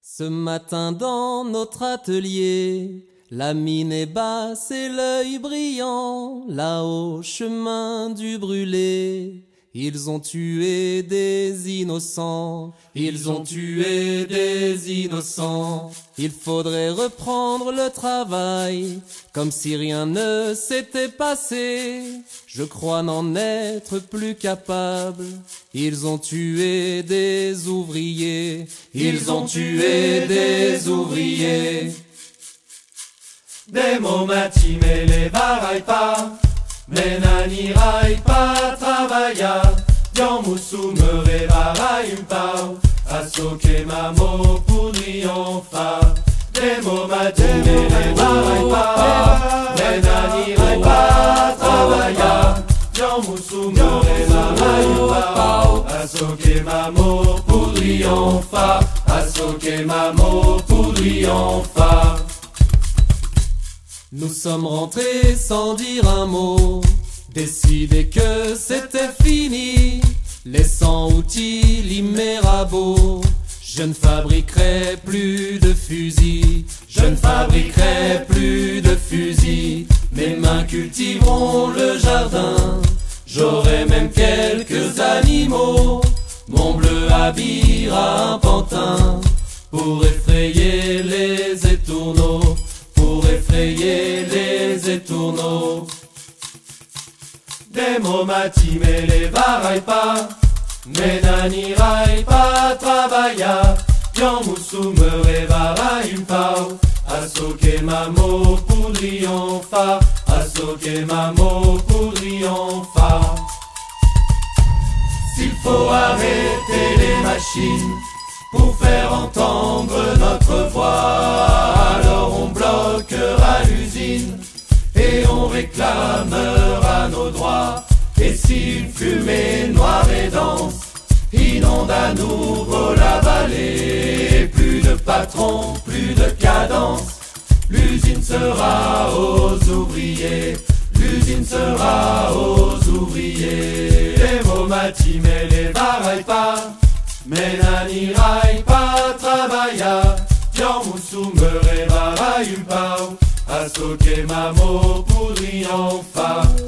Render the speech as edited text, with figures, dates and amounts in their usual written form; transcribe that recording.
Ce matin dans notre atelier, la mine est basse et l'œil brillant, là au chemin du brûlé. Ils ont tué des innocents, ils ont tué des innocents. Il faudrait reprendre le travail, comme si rien ne s'était passé. Je crois n'en être plus capable. Ils ont tué des ouvriers, ils ont tué des ouvriers. Des momati me les varai pas, mais n'anirai pas travailler. Dion moussou me révarai une pau, à soquer ma mot pour triompher. Des momati me les varai pas, mais n'anirai pas travailler. Dion moussou me révarai une pau, à soquer ma mot pour triompher, à soquer ma mot pour triompher. Nous sommes rentrés sans dire un mot, décidé que c'était fini, laissant outils l'Imérabo. Je ne fabriquerai plus de fusils, je ne fabriquerai plus de fusils. Mes mains cultiveront le jardin, j'aurai même quelques animaux. Mon bleu habillera un pantin, pour effrayer les étourneaux, pour effrayer les étourneaux. Des momati me les varai pas, mais n'anirai pas travailler. Dion moussou me révarai une pau, à soquer ma mot pour triompher, à soquer ma mot pour triompher. S'il faut arrêter les machines pour faire entendre notre voix, alors on bloquera l'usine et on réclamera nos droits. Et si une fumée noire et dense inonde à nouveau la vallée, plus de patrons, plus de cadence, l'usine sera aux ouvriers, l'usine sera aux ouvriers. Les momati me les varai pas, mais n'anirai pas travailler. Dion moussou me révarai une pau, à soquer ma mot pour triompher.